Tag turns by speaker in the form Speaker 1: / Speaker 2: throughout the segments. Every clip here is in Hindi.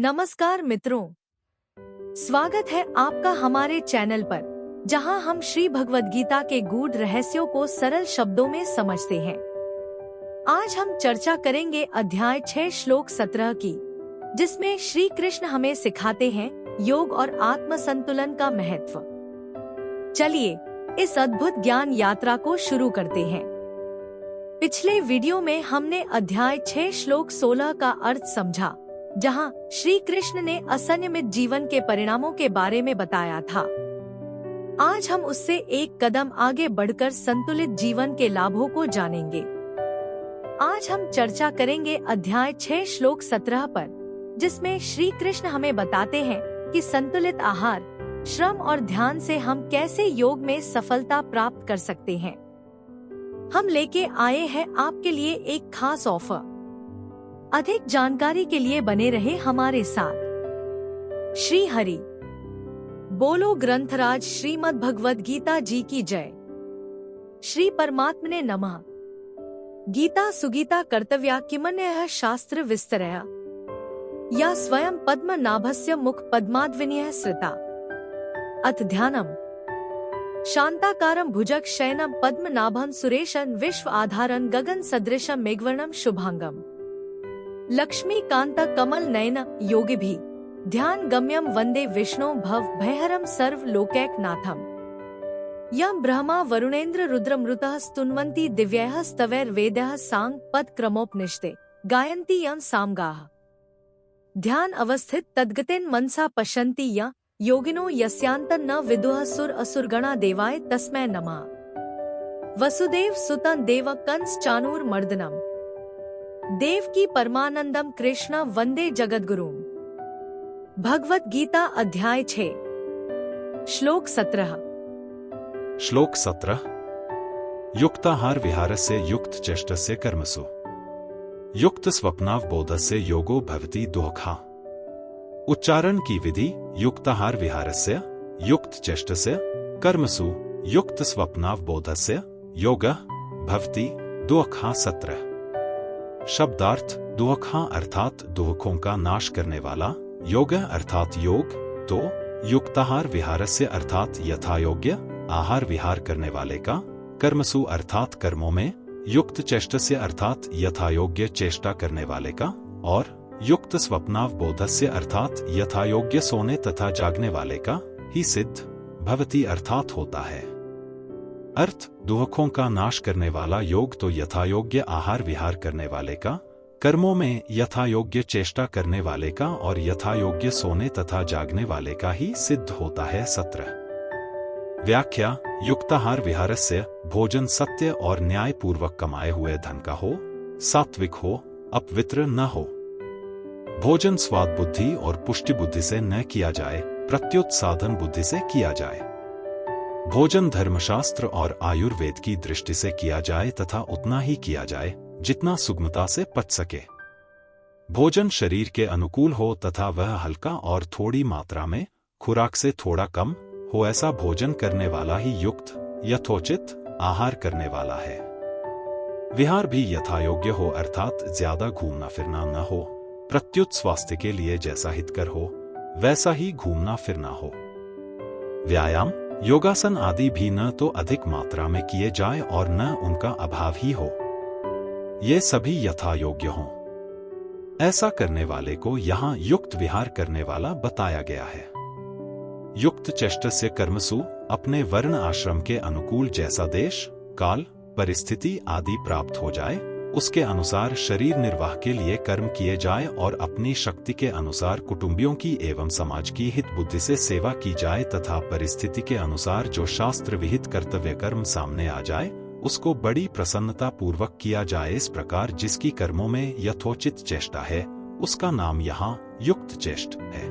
Speaker 1: नमस्कार मित्रों, स्वागत है आपका हमारे चैनल पर, जहां हम श्री भगवद गीता के गूढ़ रहस्यों को सरल शब्दों में समझते हैं। आज हम चर्चा करेंगे अध्याय 6 श्लोक 17 की, जिसमें श्री कृष्ण हमें सिखाते हैं योग और आत्म संतुलन का महत्व। चलिए इस अद्भुत ज्ञान यात्रा को शुरू करते हैं। पिछले वीडियो में हमने अध्याय 6 श्लोक 16 का अर्थ समझा, जहां श्री कृष्ण ने असंयमित जीवन के परिणामों के बारे में बताया था। आज हम उससे एक कदम आगे बढ़कर संतुलित जीवन के लाभों को जानेंगे। आज हम चर्चा करेंगे अध्याय 6 श्लोक 17 पर, जिसमें श्री कृष्ण हमें बताते हैं कि संतुलित आहार, श्रम और ध्यान से हम कैसे योग में सफलता प्राप्त कर सकते हैं। हम लेके आए हैं आपके लिए एक खास ऑफर। अधिक जानकारी के लिए बने रहे हमारे साथ। श्री हरि बोलो। ग्रंथराज श्रीमद् भगवद गीता जी की जय। श्री परमात्मने नमः। गीता सुगीता कर्तव्या किमन्यः शास्त्र विस्तरया, या स्वयं पद्मनाभस्य मुख पद्माद्विनीयः श्रिता। अथ ध्यानम्। शांताकारं भुजग शयनं पद्मनाभं सुरेशं विश्व आधारं गगन सदृशं मेघवर्णं शुभांगम। लक्ष्मीकांत कमल नयन योगिभी ध्यान गम्यम वंदे विष्णु भव भयहरम सर्व लोकैकनाथम। यम ब्रह्मा वरुणेन्द्र रुद्रमृतः स्तुन्वन्ति दिव्यैः स्तवैर्वेदैः सांग पद क्रमोपनिषदे गायन्ति यं सामगाः। ध्यान अवस्थित तद्गतेन मनसा पश्यन्ति यं योगिनो यस्यान्तं न विदुः सुर असुरगणा देवाय तस्मै नमः। वसुदेव सुतं देव कंस चाणूरमर्दनम्। देवकी परमानंदम कृष्ण वंदे जगद्गुरुम। भगवत गीता अध्याय 6 श्लोक 17।
Speaker 2: श्लोक 17। युक्ताहार विहारस्य युक्त चेष्टस्य कर्मसु युक्त स्वप्नावबोधस्य योगो भवति दुःखा। उच्चारण की विधि। युक्ताहार विहारस्य युक्त चेष्टस्य कर्मसु युक्त स्वप्नावबोधस्य योगः भवति दुःखा। 17। शब्दार्थ। दुःखा अर्थात दुःखों का नाश करने वाला, योग अर्थात योग, तो युक्ताहार विहारस्य अर्थात यथायोग्य आहार विहार करने वाले का, कर्मसु अर्थात कर्मों में, युक्त चेष्टस्य अर्थात यथायोग्य चेष्टा करने वाले का, और युक्त स्वप्नावबोधस्य अर्थात यथायोग्य सोने तथा जागने वाले का ही सिद्ध भवति अर्थात होता है। अर्थ। दुःखों का नाश करने वाला योग तो यथायोग्य आहार विहार करने वाले का, कर्मों में यथायोग्य चेष्टा करने वाले का और यथायोग्य सोने तथा जागने वाले का ही सिद्ध होता है। 17। व्याख्या। युक्ताहार विहारस्य भोजन सत्य और न्याय पूर्वक कमाए हुए धन का हो, सात्विक हो, अपवित्र न हो। भोजन स्वाद बुद्धि और पुष्टि बुद्धि से न किया जाए, प्रत्युत साधन बुद्धि से किया जाए। भोजन धर्मशास्त्र और आयुर्वेद की दृष्टि से किया जाए तथा उतना ही किया जाए जितना सुगमता से पच सके। भोजन शरीर के अनुकूल हो तथा वह हल्का और थोड़ी मात्रा में, खुराक से थोड़ा कम हो, ऐसा भोजन करने वाला ही युक्त यथोचित आहार करने वाला है। विहार भी यथायोग्य हो अर्थात ज्यादा घूमना फिरना न हो, प्रत्युत स्वास्थ्य के लिए जैसा हितकर हो वैसा ही घूमना फिरना हो। व्यायाम, योगासन आदि भी न तो अधिक मात्रा में किए जाए और न उनका अभाव ही हो, ये सभी यथायोग्य हों। ऐसा करने वाले को यहाँ युक्त विहार करने वाला बताया गया है। युक्त चेष्टस्य कर्मसु अपने वर्ण आश्रम के अनुकूल जैसा देश, काल, परिस्थिति आदि प्राप्त हो जाए, उसके अनुसार शरीर निर्वाह के लिए कर्म किए जाए और अपनी शक्ति के अनुसार कुटुंबियों की एवं समाज की हित बुद्धि से सेवा की जाए तथा परिस्थिति के अनुसार जो शास्त्र विहित कर्तव्य कर्म सामने आ जाए उसको बड़ी प्रसन्नता पूर्वक किया जाए। इस प्रकार जिसकी कर्मों में यथोचित चेष्टा है उसका नाम यहाँ युक्त चेष्ट है।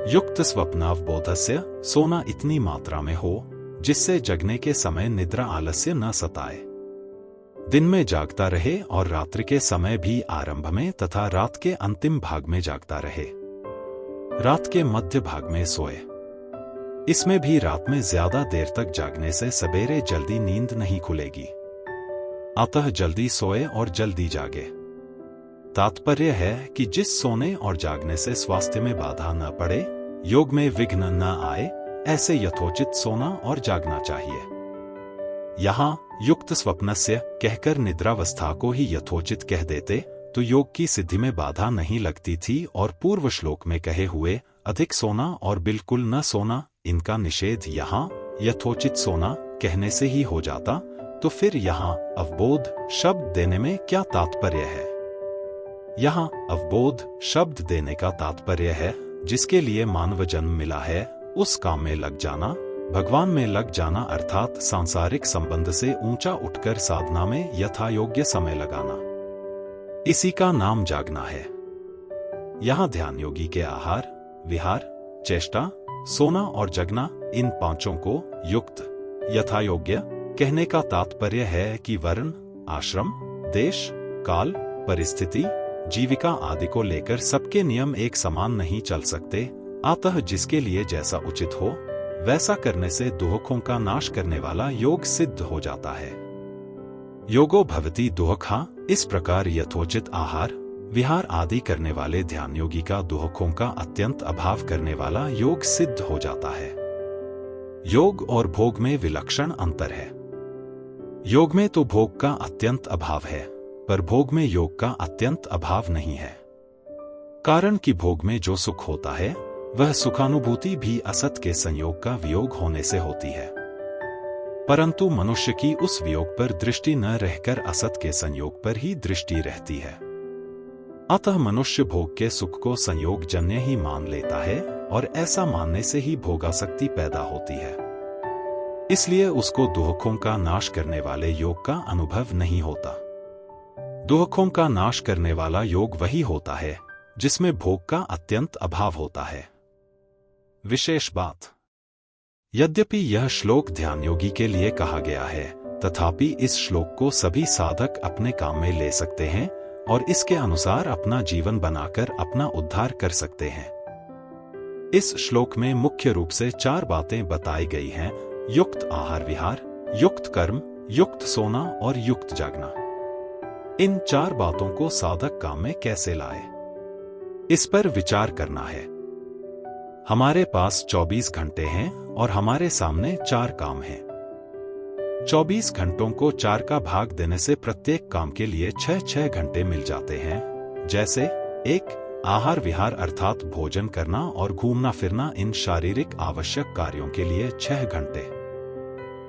Speaker 2: युक्त स्वप्नावबोधस्य सोना इतनी मात्रा में हो जिससे जगने के समय निद्रा आलस्य न सताए, दिन में जागता रहे और रात्रि के समय भी आरंभ में तथा रात के अंतिम भाग में जागता रहे, रात के मध्य भाग में सोए। इसमें भी रात में ज्यादा देर तक जागने से सवेरे जल्दी नींद नहीं खुलेगी, अतः जल्दी सोए और जल्दी जागे। तात्पर्य है कि जिस सोने और जागने से स्वास्थ्य में बाधा न पड़े, योग में विघ्न न आए, ऐसे यथोचित सोना और जागना चाहिए। यहाँ युक्त स्वप्नस्य कहकर निद्रावस्था को ही यथोचित कह देते तो योग की सिद्धि में बाधा नहीं लगती थी, और पूर्व श्लोक में कहे हुए अधिक सोना और बिल्कुल न सोना, इनका निषेध यहाँ यथोचित सोना कहने से ही हो जाता। तो फिर यहाँ अवबोध शब्द देने में क्या तात्पर्य है? यहाँ अवबोध शब्द देने का तात्पर्य है जिसके लिए मानव जन्म मिला है उस काम में लग जाना, भगवान में लग जाना, अर्थात सांसारिक संबंध से ऊंचा उठकर साधना में यथायोग्य समय लगाना। इसी का नाम जागना है। यहाँ ध्यान योगी के आहार, विहार, चेष्टा, सोना और जगना, इन पांचों को युक्त यथायोग्य कहने का तात्पर्य है कि वर्ण, आश्रम, देश, काल, परिस्थिति, जीविका आदि को लेकर सबके नियम एक समान नहीं चल सकते। अतः जिसके लिए जैसा उचित हो वैसा करने से दुखों का नाश करने वाला योग सिद्ध हो जाता है। योगो भवति दुःखा, इस प्रकार यथोचित आहार, विहार आदि करने वाले ध्यान योगी का दुखों का अत्यंत अभाव करने वाला योग सिद्ध हो जाता है। योग और भोग में विलक्षण अंतर है। योग में तो भोग का अत्यंत अभाव है, पर भोग में योग का अत्यंत अभाव नहीं है। कारण कि भोग में जो सुख होता है वह सुखानुभूति भी असत के संयोग का वियोग होने से होती है, परंतु मनुष्य की उस वियोग पर दृष्टि न रहकर असत के संयोग पर ही दृष्टि रहती है। अतः मनुष्य भोग के सुख को संयोग जन्य ही मान लेता है, और ऐसा मानने से ही भोगासक्ति पैदा होती है। इसलिए उसको दुखों का नाश करने वाले योग का अनुभव नहीं होता। दुखों का नाश करने वाला योग वही होता है जिसमें भोग का अत्यंत अभाव होता है। विशेष बात, यद्यपि यह श्लोक ध्यान योगी के लिए कहा गया है, तथापि इस श्लोक को सभी साधक अपने काम में ले सकते हैं और इसके अनुसार अपना जीवन बनाकर अपना उद्धार कर सकते हैं। इस श्लोक में मुख्य रूप से 4 बातें बताई गई हैं: युक्त आहार विहार, युक्त कर्म, युक्त सोना और युक्त जागना। इन 4 बातों को साधक काम में कैसे लाए, इस पर विचार करना है। हमारे पास 24 घंटे हैं और हमारे सामने 4 काम हैं। 24 घंटों को 4 का भाग देने से प्रत्येक काम के लिए 6-6 घंटे मिल जाते हैं। जैसे 1 आहार विहार अर्थात भोजन करना और घूमना फिरना, इन शारीरिक आवश्यक कार्यों के लिए 6 घंटे।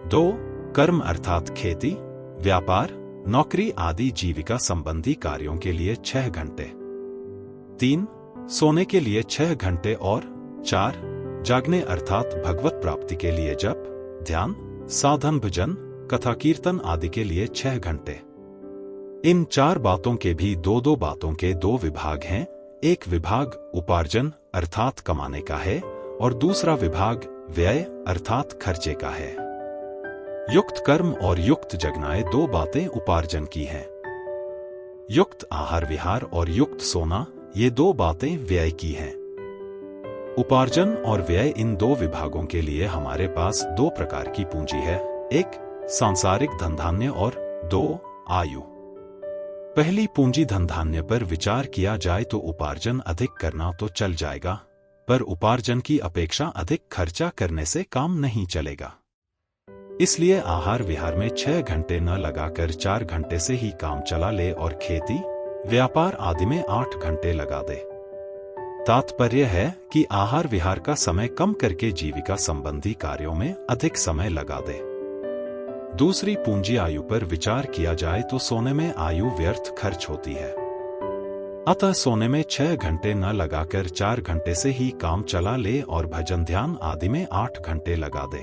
Speaker 2: 2 कर्म अर्थात खेती, व्यापार, नौकरी आदि जीविका संबंधी कार्यों के लिए 6 घंटे। 3 सोने के लिए 6 घंटे और 4 जागने अर्थात भगवत प्राप्ति के लिए जप, ध्यान, साधन, भजन, कथा कीर्तन आदि के लिए 6 घंटे। इन 4 बातों के भी 2-2 बातों के 2 विभाग हैं। एक विभाग उपार्जन अर्थात कमाने का है और दूसरा विभाग व्यय अर्थात खर्चे का है। युक्त कर्म और युक्त जगनाएं 2 बातें उपार्जन की हैं। युक्त आहार विहार और युक्त सोना, ये 2 बातें व्यय की हैं। उपार्जन और व्यय, इन 2 विभागों के लिए हमारे पास 2 प्रकार की पूंजी है: 1 सांसारिक धन धान्य और 2 आयु। पहली पूंजी धन धान्य पर विचार किया जाए तो उपार्जन अधिक करना तो चल जाएगा, पर उपार्जन की अपेक्षा अधिक खर्चा करने से काम नहीं चलेगा। इसलिए आहार विहार में 6 घंटे न लगाकर 4 घंटे से ही काम चला ले और खेती, व्यापार आदि में 8 घंटे लगा दे। तात्पर्य है कि आहार विहार का समय कम करके जीविका संबंधी कार्यों में अधिक समय लगा दे। दूसरी पूंजी आयु पर विचार किया जाए तो सोने में आयु व्यर्थ खर्च होती है। अतः सोने में 6 घंटे न लगाकर 4 घंटे से ही काम चला ले और भजन ध्यान आदि में 8 घंटे लगा दे।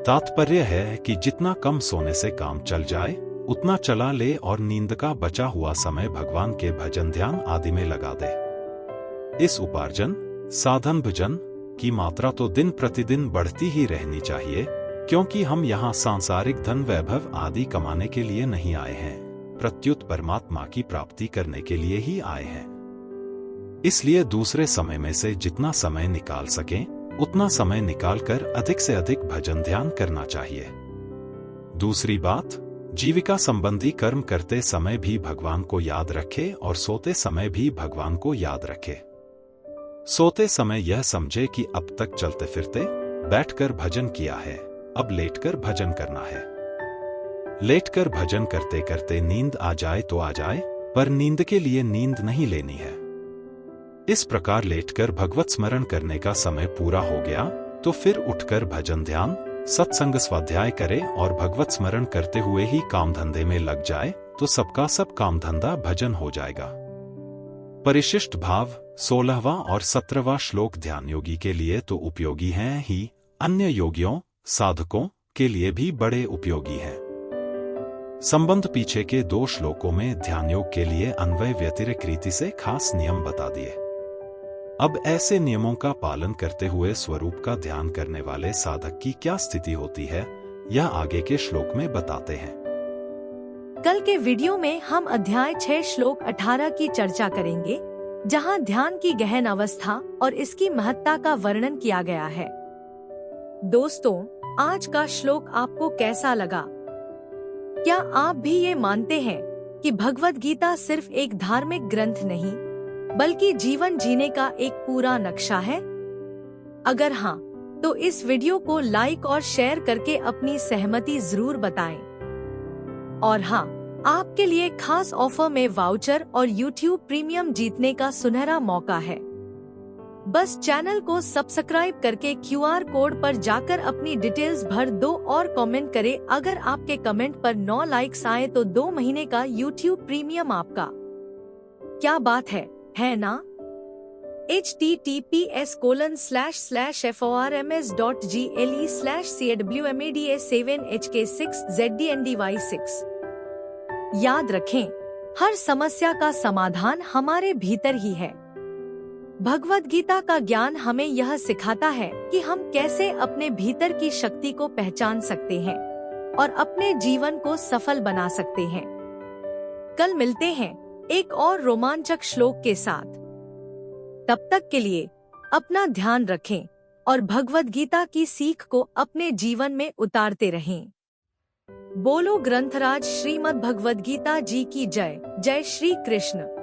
Speaker 2: तात्पर्य है कि जितना कम सोने से काम चल जाए उतना चला ले और नींद का बचा हुआ समय भगवान के भजन ध्यान आदि में लगा दे। इस उपार्जन, साधन, भजन की मात्रा तो दिन प्रतिदिन बढ़ती ही रहनी चाहिए, क्योंकि हम यहाँ सांसारिक धन वैभव आदि कमाने के लिए नहीं आए हैं, प्रत्युत परमात्मा की प्राप्ति करने के लिए ही आए हैं। इसलिए दूसरे समय में से जितना समय निकाल सकें उतना समय निकालकर अधिक से अधिक भजन ध्यान करना चाहिए। दूसरी बात, जीविका संबंधी कर्म करते समय भी भगवान को याद रखे और सोते समय भी भगवान को याद रखे। सोते समय यह समझे कि अब तक चलते फिरते बैठकर भजन किया है, अब लेटकर भजन करना है। लेटकर भजन करते करते नींद आ जाए तो आ जाए, पर नींद के लिए नींद नहीं लेनी है। इस प्रकार लेटकर भगवत स्मरण करने का समय पूरा हो गया तो फिर उठकर भजन ध्यान सत्संग स्वाध्याय करे और भगवत स्मरण करते हुए ही काम धंधे में लग जाए तो सबका सब काम धंधा भजन हो जाएगा। परिशिष्ट भाव 16वां और 17वां श्लोक ध्यान योगी के लिए तो उपयोगी हैं ही, अन्य योगियों साधकों के लिए भी बड़े उपयोगी हैं। संबंध पीछे के 2 श्लोकों में ध्यान योग के लिए अन्वय व्यतिरेक रीति से खास नियम बता दिए। अब ऐसे नियमों का पालन करते हुए स्वरूप का ध्यान करने वाले साधक की क्या स्थिति होती है, यह आगे के श्लोक में बताते हैं।
Speaker 1: कल के वीडियो में हम अध्याय 6 श्लोक 18 की चर्चा करेंगे, जहां ध्यान की गहन अवस्था और इसकी महत्ता का वर्णन किया गया है। दोस्तों, आज का श्लोक आपको कैसा लगा? क्या आप भी ये मानते हैं कि भगवद गीता सिर्फ एक धार्मिक ग्रंथ नहीं, बल्कि जीवन जीने का एक पूरा नक्शा है? अगर हाँ, तो इस वीडियो को लाइक और शेयर करके अपनी सहमति जरूर बताएं। और हाँ, आपके लिए खास ऑफर में वाउचर और YouTube प्रीमियम जीतने का सुनहरा मौका है। बस चैनल को सब्सक्राइब करके QR कोड पर जाकर अपनी डिटेल्स भर दो और कमेंट करें। अगर आपके कमेंट पर 9 लाइक्स आए तो 2 महीने का YouTube प्रीमियम आपका। क्या बात है ना? https://forms.gle/cwmada7hk6zdndy6। याद रखें, हर समस्या का समाधान हमारे भीतर ही है। भगवद गीता का ज्ञान हमें यह सिखाता है कि हम कैसे अपने भीतर की शक्ति को पहचान सकते हैं और अपने जीवन को सफल बना सकते हैं। कल मिलते हैं एक और रोमांचक श्लोक के साथ। तब तक के लिए अपना ध्यान रखें और भगवद गीता की सीख को अपने जीवन में उतारते रहें। बोलो ग्रंथराज श्रीमद् भगवद गीता जी की जय। जय श्री कृष्ण।